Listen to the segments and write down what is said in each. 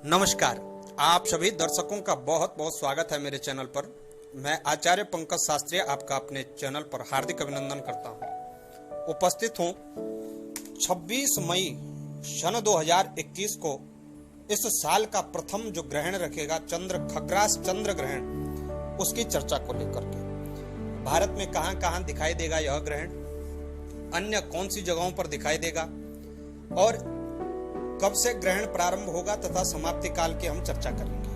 नमस्कार। आप सभी दर्शकों का बहुत बहुत स्वागत है मेरे चैनल पर। मैं आचार्य पंकज शास्त्री आपका अपने चैनल पर हार्दिक अभिनंदन करता हूं। उपस्थित हूं 26 मई सन 2021 को इस साल का प्रथम जो ग्रहण रखेगा खग्रास चंद्र ग्रहण, उसकी चर्चा को लेकर के। भारत में कहां कहां दिखाई देगा यह ग्रहण, अन्य कौन सी जगहों पर दिखाई देगा और कब से ग्रहण प्रारंभ होगा तथा समाप्ति काल की हम चर्चा करेंगे।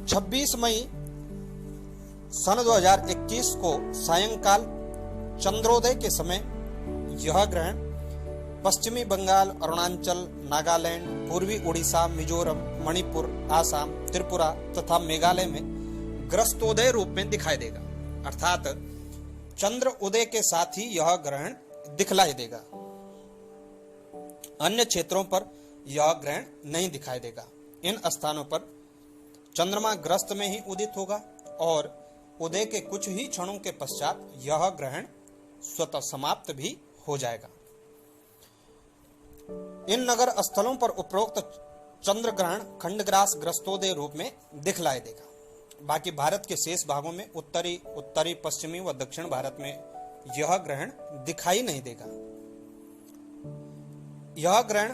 26 मई सन 2021 को सायंकाल चंद्रोदय के समय यह ग्रहण पश्चिमी बंगाल, अरुणाचल, नागालैंड, पूर्वी उड़ीसा, मिजोरम, मणिपुर, आसाम, त्रिपुरा तथा मेघालय में ग्रस्तोदय रूप में दिखाई देगा। अर्थात चंद्र उदय के साथ ही यह ग्रहण दिखलाई देगा। अन्य क्षेत्रों पर यह ग्रहण नहीं दिखाई देगा। इन स्थानों पर चंद्रमा ग्रस्त में ही उदित होगा और उदय के कुछ ही क्षणों के पश्चात यह ग्रहण स्वतः समाप्त भी हो जाएगा। इन नगर स्थलों पर उपरोक्त चंद्र ग्रहण खंडग्रास ग्रस्तोदय रूप में दिखलाई देगा। बाकी भारत के शेष भागों में उत्तरी, पश्चिमी व दक्षिण भारत में यह ग्रहण दिखाई नहीं देगा। यह ग्रहण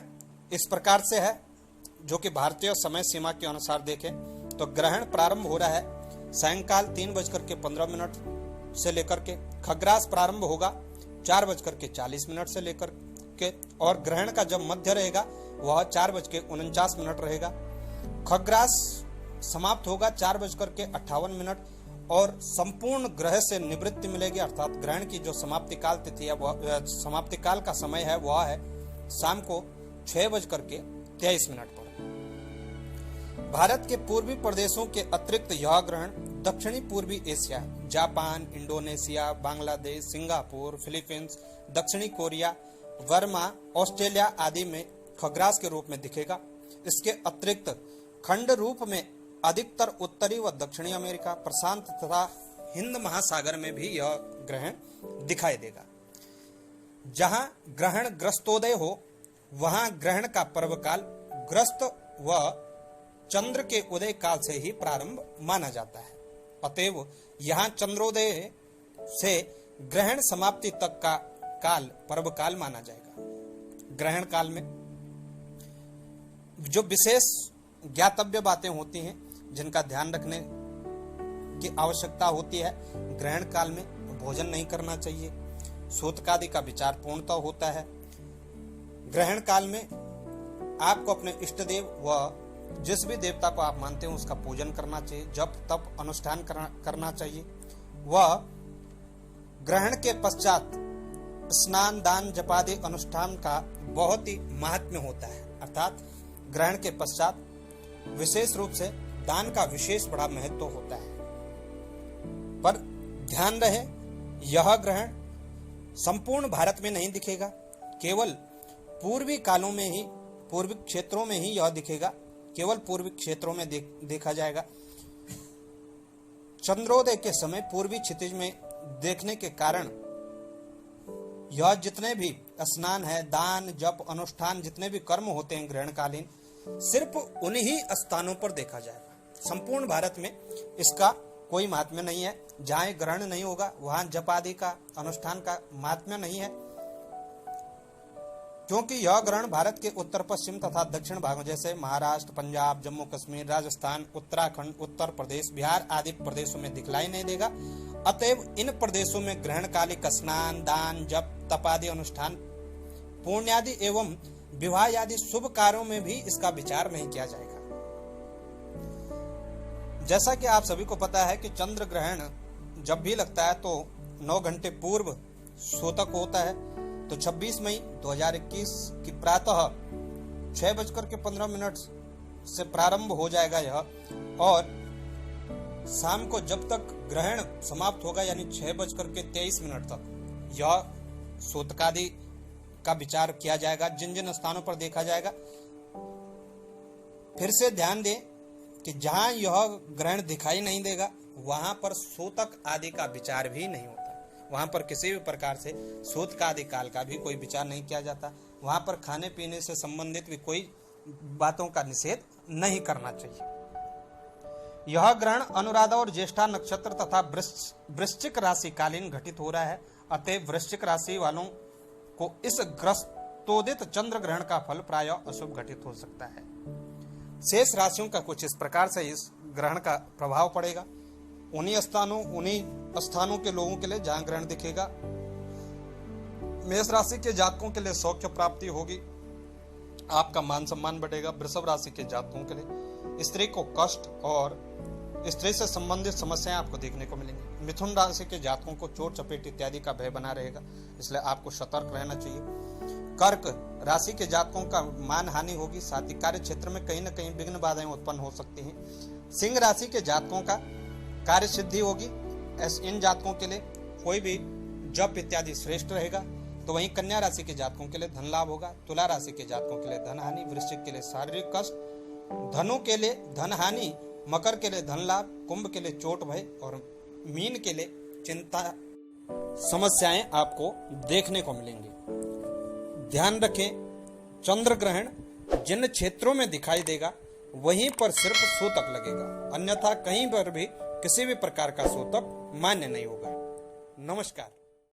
इस प्रकार से है, जो कि भारतीय समय सीमा के अनुसार देखें तो ग्रहण प्रारंभ हो रहा है सायंकाल 3:15 से लेकर के, खग्रास प्रारंभ होगा 4:40 से लेकर के, और ग्रहण का जब मध्य रहेगा वह 4:49 रहेगा। खग्रास समाप्त होगा 4:58 और संपूर्ण ग्रह से निवृत्ति मिलेगी। अर्थात ग्रहण की जो समाप्ति काल तिथि है, वह समाप्ति काल का समय है वह है शाम को 6:23 पर। भारत के पूर्वी प्रदेशों के अतिरिक्त यह ग्रहण दक्षिणी पूर्वी Asia, Japan, Indonesia, Bangladesh, Singapore, Philippines, दक्षिणी कोरिया, बर्मा, ऑस्ट्रेलिया आदि में खग्रास के रूप में दिखेगा। इसके अतिरिक्त खंड रूप में अधिकतर उत्तरी व दक्षिणी अमेरिका, प्रशांत तथा हिंद महासागर में भी यह ग्रहण दिखाई देगा। जहां ग्रहण ग्रस्तोदय हो वहां ग्रहण का पर्व काल ग्रस्त व चंद्र के उदय काल से ही प्रारंभ माना जाता है। अतएव यहां चंद्रोदय से ग्रहण समाप्ति तक का काल पर्व काल माना जाएगा। ग्रहण काल में जो विशेष ज्ञातव्य बातें होती हैं, जिनका ध्यान रखने की आवश्यकता होती है, ग्रहण काल में भोजन नहीं करना चाहिए, सूतकादि का विचार पूर्णतः होता है। ग्रहण काल में आपको अपने इष्ट देव व जिस भी देवता को आप मानते हैं उसका पूजन करना चाहिए, जप तप अनुष्ठान करना चाहिए। वह ग्रहण के पश्चात स्नान दान जपादि अनुष्ठान का बहुत ही महात्म्य होता है। अर्थात ग्रहण के पश्चात विशेष रूप से दान का विशेष बड़ा महत्व होता है। पर ध्यान रहे, यह ग्रहण संपूर्ण भारत में नहीं दिखेगा, केवल पूर्वी कालों में ही, पूर्वी क्षेत्रों में ही यह दिखेगा। केवल पूर्वी क्षेत्रों में देखा जाएगा। चंद्रोदय के समय पूर्वी क्षितिज में देखने के कारण यह जितने भी स्नान है, दान जप अनुष्ठान, जितने भी कर्म होते हैं ग्रहण कालीन, सिर्फ उन्हीं स्थानों पर देखा जाएगा। संपूर्ण भारत में इसका कोई महात्म्य नहीं है। जहां ग्रहण नहीं होगा वहां जप आदि का अनुष्ठान का महात्म्य नहीं है, क्योंकि यह ग्रहण भारत के उत्तर पश्चिम तथा दक्षिण भागों जैसे महाराष्ट्र, पंजाब, जम्मू कश्मीर, राजस्थान, उत्तराखंड, उत्तर प्रदेश, बिहार आदि प्रदेशों में दिखलाई नहीं देगा। अतएव इन प्रदेशों में ग्रहण कालिक स्नान दान जप तप आदि अनुष्ठान, पुण्यादि एवं विवाह आदि शुभ कार्यों में भी इसका विचार नहीं किया जाएगा। जैसा कि आप सभी को पता है कि चंद्र ग्रहण जब भी लगता है तो 9 घंटे पूर्व सूतक होता है। तो 26 मई 2021 की प्रातः 6:15 से प्रारंभ हो जाएगा यह, और शाम को जब तक ग्रहण समाप्त होगा यानी 6:23 तक यह सूतकादि का विचार किया जाएगा, जिन जिन स्थानों पर देखा जाएगा। फिर से ध्यान दें कि जहां यह ग्रहण दिखाई नहीं देगा वहां पर सूतक आदि का विचार भी नहीं होता। वहां पर किसी भी प्रकार से सूत का आदि काल का भी कोई विचार नहीं किया जाता। वहां पर खाने पीने से संबंधित भी कोई बातों का निषेध नहीं करना चाहिए। यह ग्रहण अनुराधा और ज्येष्ठा नक्षत्र तथा वृश्चिक राशि कालीन घटित हो रहा है। अतः वृश्चिक राशि वालों को इस ग्रस्तोदित चंद्र ग्रहण का फल प्राय अशुभ घटित हो सकता है। शेष राशियों का कुछ इस प्रकार से इस ग्रहण का प्रभाव पड़ेगा। उन्हीं स्थानों के लोगों के लिए जहां ग्रहण दिखेगा। मेष राशि के जातकों के लिए सौख्य प्राप्ति होगी, आपका मान सम्मान बढ़ेगा। वृषभ राशि के जातकों के लिए स्त्री को कष्ट और स्त्री से संबंधित समस्याएं आपको देखने को मिलेंगी। मिथुन राशि के जातकों को चोट चपेट इत्यादि का भय बना रहेगा, इसलिए आपको सतर्क रहना चाहिए। कर्क राशि के जातकों का मान हानि होगी, साथ ही कार्य क्षेत्र में कहीं न कहीं विघ्न बाधाएं उत्पन्न हो सकती हैं। सिंह राशि के जातकों का कार्य सिद्धि होगी। इन जातकों के लिए कोई भी जप इत्यादि श्रेष्ठ रहेगा। तो वहीं कन्या राशि के जातकों के लिए धन लाभ होगा। तुला राशि के जातकों के लिए धन हानि, वृश्चिक के लिए शारीरिक कष्ट, धनु के लिए धन हानि, मकर के लिए धन लाभ, कुंभ के लिए चोट भय और मीन के लिए चिंता समस्याएं आपको देखने को मिलेंगी। ध्यान रखें, चंद्र ग्रहण जिन क्षेत्रों में दिखाई देगा वहीं पर सिर्फ सूतक लगेगा, अन्यथा कहीं पर भी किसी भी प्रकार का सूतक मान्य नहीं होगा। नमस्कार।